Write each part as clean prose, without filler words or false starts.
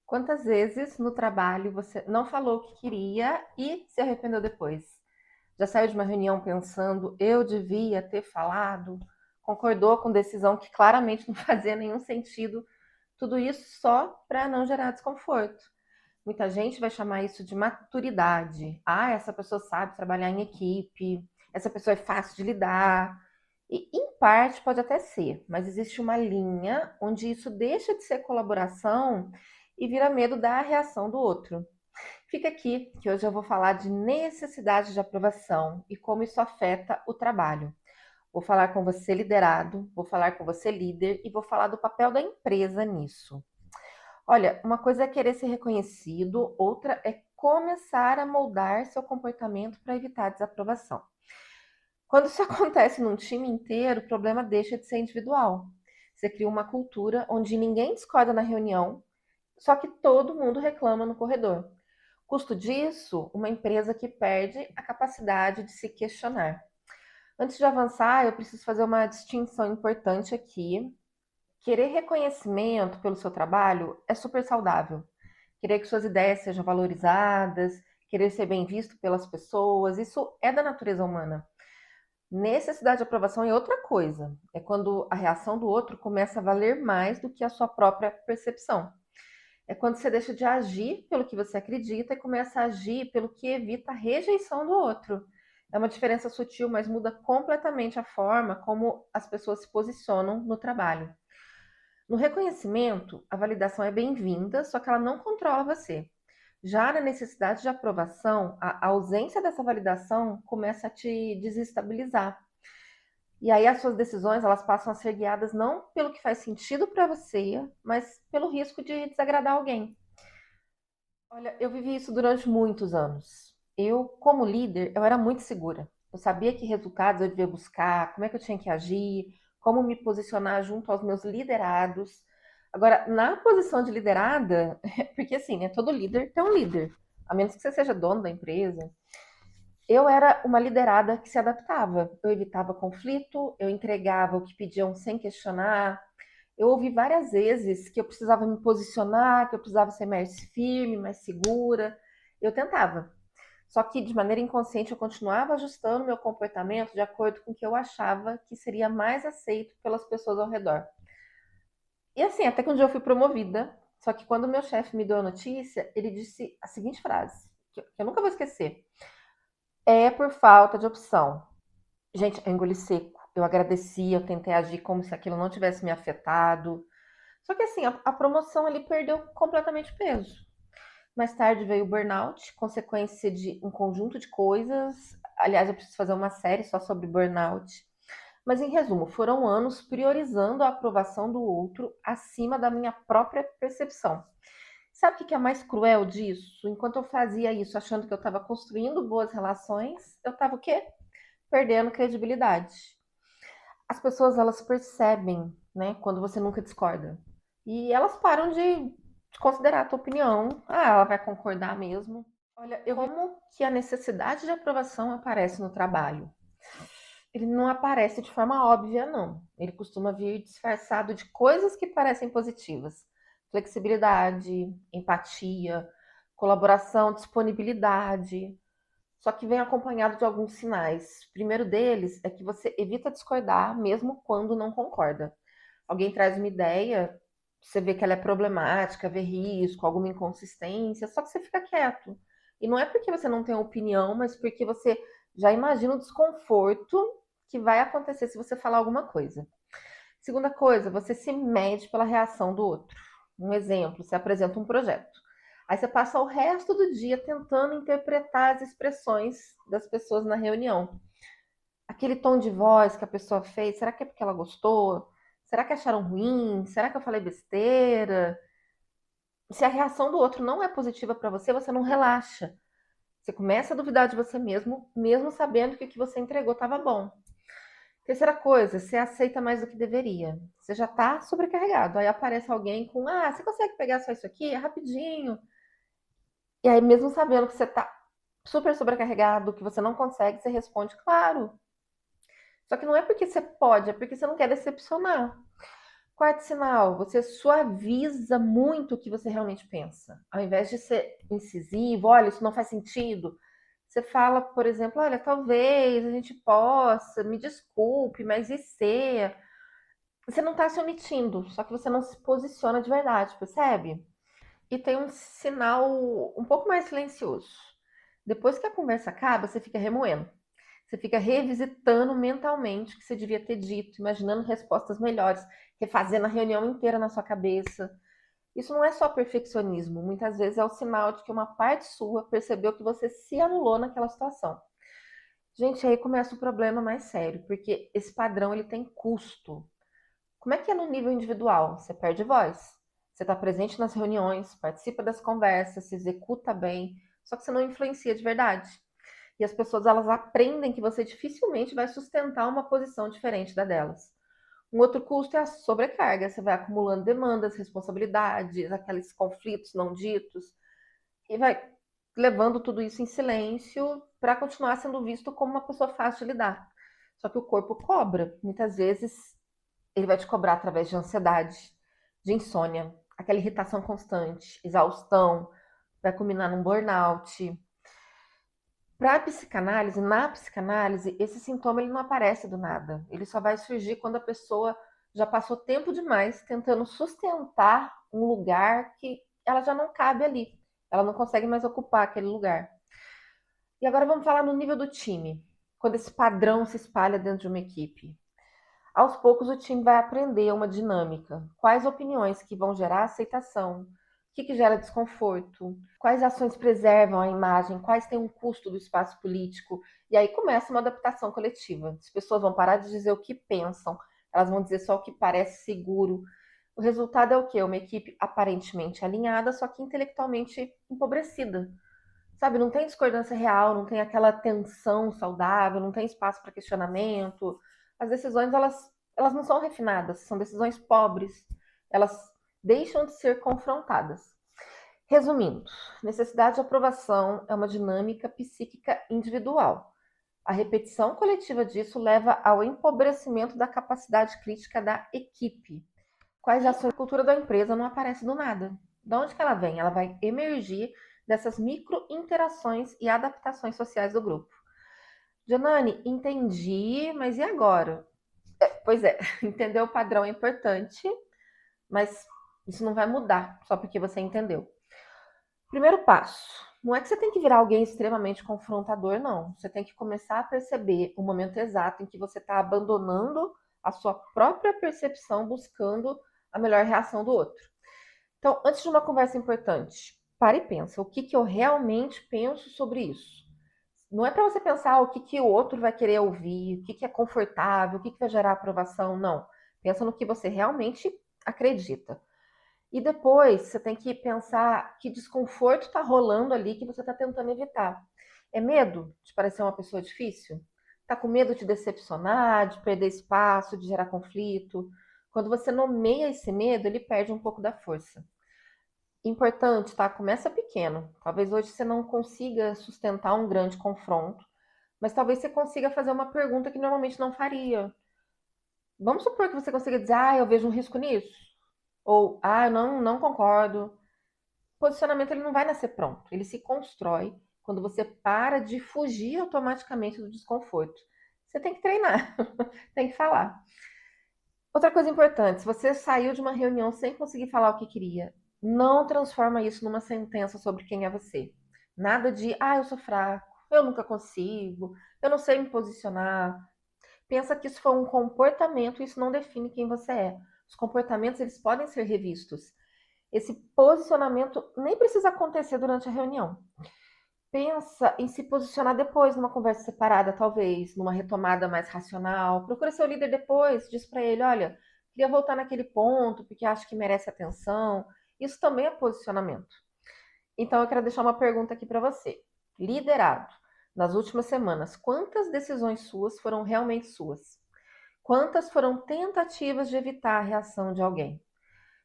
Quantas vezes no trabalho você não falou o que queria e se arrependeu depois? Já saiu de uma reunião pensando, eu devia ter falado? Concordou com decisão que claramente não fazia nenhum sentido? Tudo isso só para não gerar desconforto. Muita gente vai chamar isso de maturidade. Ah, essa pessoa sabe trabalhar em equipe, essa pessoa é fácil de lidar. E em parte pode até ser, mas existe uma linha onde isso deixa de ser colaboração e vira medo da reação do outro. Fica aqui que hoje eu vou falar de necessidade de aprovação e como isso afeta o trabalho. Vou falar com você liderado, vou falar com você líder e vou falar do papel da empresa nisso. Olha, uma coisa é querer ser reconhecido, outra é começar a moldar seu comportamento para evitar desaprovação. Quando isso acontece num time inteiro, o problema deixa de ser individual. Você cria uma cultura onde ninguém discorda na reunião, só que todo mundo reclama no corredor. Custo disso, uma empresa que perde a capacidade de se questionar. Antes de avançar, eu preciso fazer uma distinção importante aqui. Querer reconhecimento pelo seu trabalho é super saudável. Querer que suas ideias sejam valorizadas, querer ser bem visto pelas pessoas, isso é da natureza humana. Necessidade de aprovação é outra coisa. É quando a reação do outro começa a valer mais do que a sua própria percepção. É quando você deixa de agir pelo que você acredita e começa a agir pelo que evita a rejeição do outro. É uma diferença sutil, mas muda completamente a forma como as pessoas se posicionam no trabalho. No reconhecimento, a validação é bem-vinda, só que ela não controla você. Já na necessidade de aprovação, a ausência dessa validação começa a te desestabilizar. E aí as suas decisões, elas passam a ser guiadas não pelo que faz sentido para você, mas pelo risco de desagradar alguém. Olha, eu vivi isso durante muitos anos. Eu, como líder, eu era muito segura. Eu sabia que resultados eu devia buscar, como é que eu tinha que agir, como me posicionar junto aos meus liderados. Agora, na posição de liderada, porque assim, né, todo líder tem um líder, a menos que você seja dono da empresa. Eu era uma liderada que se adaptava. Eu evitava conflito, eu entregava o que pediam sem questionar. Eu ouvi várias vezes que eu precisava me posicionar, que eu precisava ser mais firme, mais segura. Eu tentava. Só que de maneira inconsciente eu continuava ajustando meu comportamento de acordo com o que eu achava que seria mais aceito pelas pessoas ao redor. E assim, até que um dia eu fui promovida. Só que quando o meu chefe me deu a notícia, ele disse a seguinte frase, que eu nunca vou esquecer. É por falta de opção. Gente, eu engoli seco. Eu agradeci, eu tentei agir como se aquilo não tivesse me afetado. Só que assim, a promoção ali perdeu completamente peso. Mais tarde veio o burnout, consequência de um conjunto de coisas. Aliás, eu preciso fazer uma série só sobre burnout. Mas em resumo, foram anos priorizando a aprovação do outro acima da minha própria percepção. Sabe o que é mais cruel disso? Enquanto eu fazia isso achando que eu estava construindo boas relações, eu estava o quê? Perdendo credibilidade. As pessoas, elas percebem, né, quando você nunca discorda. E elas param de considerar a tua opinião. Ah, ela vai concordar mesmo. Olha, como que a necessidade de aprovação aparece no trabalho? Ele não aparece de forma óbvia, não. Ele costuma vir disfarçado de coisas que parecem positivas. Flexibilidade, empatia, colaboração, disponibilidade. Só que vem acompanhado de alguns sinais. O primeiro deles é que você evita discordar, mesmo quando não concorda. Alguém traz uma ideia, você vê que ela é problemática, vê risco, alguma inconsistência, só que você fica quieto. E não é porque você não tem opinião, mas porque você já imagina o desconforto que vai acontecer se você falar alguma coisa. Segunda coisa, você se mede pela reação do outro. Um exemplo, você apresenta um projeto. Aí você passa o resto do dia tentando interpretar as expressões das pessoas na reunião. Aquele tom de voz que a pessoa fez, será que é porque ela gostou? Será que acharam ruim? Será que eu falei besteira? Se a reação do outro não é positiva para você, você não relaxa. Você começa a duvidar de você mesmo, mesmo sabendo que o que você entregou estava bom. Terceira coisa, você aceita mais do que deveria. Você já está sobrecarregado. Aí aparece alguém com, você consegue pegar só isso aqui? É rapidinho. E aí, mesmo sabendo que você está super sobrecarregado, que você não consegue, você responde, claro. Só que não é porque você pode, é porque você não quer decepcionar. Quarto sinal, você suaviza muito o que você realmente pensa. Ao invés de ser incisivo, olha, isso não faz sentido. Você fala, por exemplo, olha, talvez a gente possa, me desculpe, mas e se? Você não está se omitindo, só que você não se posiciona de verdade, percebe? E tem um sinal um pouco mais silencioso. Depois que a conversa acaba, você fica remoendo. Você fica revisitando mentalmente o que você devia ter dito, imaginando respostas melhores, refazendo a reunião inteira na sua cabeça. Isso não é só perfeccionismo, muitas vezes é o sinal de que uma parte sua percebeu que você se anulou naquela situação. Gente, aí começa o problema mais sério, porque esse padrão ele tem custo. Como é que é no nível individual? Você perde voz. Você está presente nas reuniões, participa das conversas, se executa bem, só que você não influencia de verdade. E as pessoas elas aprendem que você dificilmente vai sustentar uma posição diferente da delas. Um outro custo é a sobrecarga. Você vai acumulando demandas, responsabilidades, aqueles conflitos não ditos, e vai levando tudo isso em silêncio para continuar sendo visto como uma pessoa fácil de lidar. Só que o corpo cobra. Muitas vezes ele vai te cobrar através de ansiedade, de insônia, aquela irritação constante, exaustão, vai culminar num burnout. Para a psicanálise, na psicanálise, esse sintoma ele não aparece do nada. Ele só vai surgir quando a pessoa já passou tempo demais tentando sustentar um lugar que ela já não cabe ali. Ela não consegue mais ocupar aquele lugar. E agora vamos falar no nível do time. Quando esse padrão se espalha dentro de uma equipe. Aos poucos o time vai aprender uma dinâmica. Quais opiniões que vão gerar aceitação? O que gera desconforto? Quais ações preservam a imagem? Quais têm um custo do espaço político? E aí começa uma adaptação coletiva. As pessoas vão parar de dizer o que pensam, elas vão dizer só o que parece seguro. O resultado é o quê? Uma equipe aparentemente alinhada, só que intelectualmente empobrecida. Sabe, não tem discordância real, não tem aquela tensão saudável, não tem espaço para questionamento. As decisões, elas não são refinadas, são decisões pobres. Elas deixam de ser confrontadas. Resumindo, necessidade de aprovação é uma dinâmica psíquica individual. A repetição coletiva disso leva ao empobrecimento da capacidade crítica da equipe. Quais ações da cultura da empresa não aparece do nada? De onde que ela vem? Ela vai emergir dessas micro interações e adaptações sociais do grupo. Janane, entendi, mas e agora? Pois é, entender o padrão é importante, mas isso não vai mudar só porque você entendeu. Primeiro passo, não é que você tem que virar alguém extremamente confrontador, não. Você tem que começar a perceber o momento exato em que você está abandonando a sua própria percepção, buscando a melhor reação do outro. Então, antes de uma conversa importante, pare e pensa, o que, que eu realmente penso sobre isso? Não é para você pensar o que, que o outro vai querer ouvir, o que, que é confortável, o que, que vai gerar aprovação, não. Pensa no que você realmente acredita. E depois você tem que pensar que desconforto está rolando ali que você está tentando evitar. É medo de parecer uma pessoa difícil? Está com medo de decepcionar, de perder espaço, de gerar conflito? Quando você nomeia esse medo, ele perde um pouco da força. Importante, tá? Começa pequeno. Talvez hoje você não consiga sustentar um grande confronto, mas talvez você consiga fazer uma pergunta que normalmente não faria. Vamos supor que você consiga dizer, eu vejo um risco nisso. Ou, eu não concordo. O posicionamento ele não vai nascer pronto. Ele se constrói quando você para de fugir automaticamente do desconforto. Você tem que treinar, tem que falar. Outra coisa importante, se você saiu de uma reunião sem conseguir falar o que queria, não transforma isso numa sentença sobre quem é você. Nada de, eu sou fraco, eu nunca consigo, eu não sei me posicionar. Pensa que isso foi um comportamento e isso não define quem você é. Os comportamentos, eles podem ser revistos. Esse posicionamento nem precisa acontecer durante a reunião. Pensa em se posicionar depois, numa conversa separada, talvez, numa retomada mais racional. Procura seu líder depois, diz para ele, olha, queria voltar naquele ponto, porque acho que merece atenção. Isso também é posicionamento. Então, eu quero deixar uma pergunta aqui para você. Liderado, nas últimas semanas, quantas decisões suas foram realmente suas? Quantas foram tentativas de evitar a reação de alguém?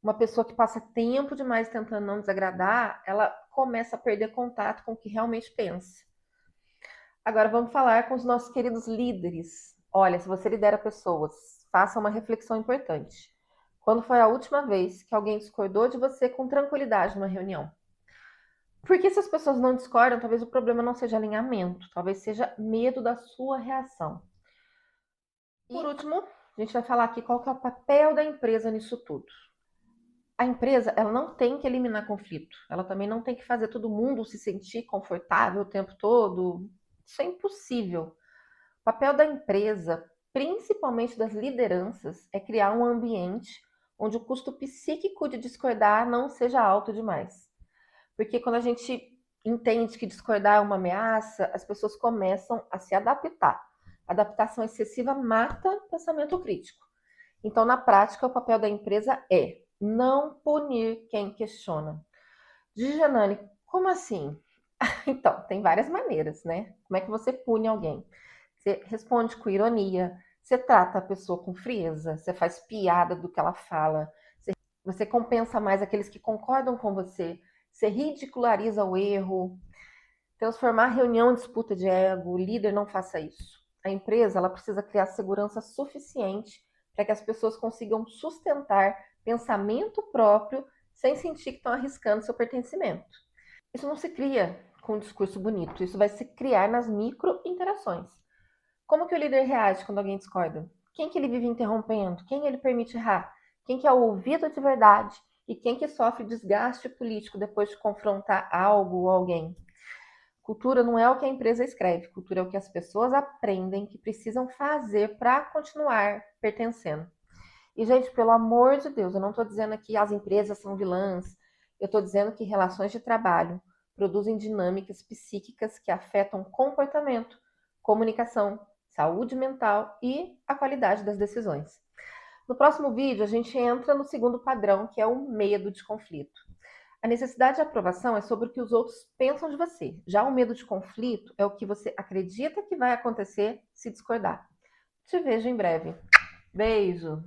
Uma pessoa que passa tempo demais tentando não desagradar, ela começa a perder contato com o que realmente pensa. Agora vamos falar com os nossos queridos líderes. Olha, se você lidera pessoas, faça uma reflexão importante. Quando foi a última vez que alguém discordou de você com tranquilidade numa reunião? Porque se as pessoas não discordam, talvez o problema não seja alinhamento, talvez seja medo da sua reação. Por último, a gente vai falar aqui qual que é o papel da empresa nisso tudo. A empresa, ela não tem que eliminar conflito, ela também não tem que fazer todo mundo se sentir confortável o tempo todo. Isso é impossível. O papel da empresa, principalmente das lideranças, é criar um ambiente onde o custo psíquico de discordar não seja alto demais. Porque quando a gente entende que discordar é uma ameaça, as pessoas começam a se adaptar. A adaptação excessiva mata o pensamento crítico. Então, na prática, o papel da empresa é não punir quem questiona. Janane, como assim? Então, tem várias maneiras, né? Como é que você pune alguém? Você responde com ironia, você trata a pessoa com frieza, você faz piada do que ela fala, você compensa mais aqueles que concordam com você ridiculariza o erro, transformar a reunião em disputa de ego, o líder não faça isso. A empresa ela precisa criar segurança suficiente para que as pessoas consigam sustentar pensamento próprio sem sentir que estão arriscando seu pertencimento. Isso não se cria com um discurso bonito, isso vai se criar nas micro interações. Como que o líder reage quando alguém discorda? Quem que ele vive interrompendo? Quem ele permite errar? Quem que é o ouvido de verdade? E quem que sofre desgaste político depois de confrontar algo ou alguém? Cultura não é o que a empresa escreve, cultura é o que as pessoas aprendem que precisam fazer para continuar pertencendo. E, gente, pelo amor de Deus, eu não estou dizendo que as empresas são vilãs, eu estou dizendo que relações de trabalho produzem dinâmicas psíquicas que afetam comportamento, comunicação, saúde mental e a qualidade das decisões. No próximo vídeo, a gente entra no segundo padrão, que é o medo de conflito. A necessidade de aprovação é sobre o que os outros pensam de você. Já o medo de conflito é o que você acredita que vai acontecer se discordar. Te vejo em breve. Beijo!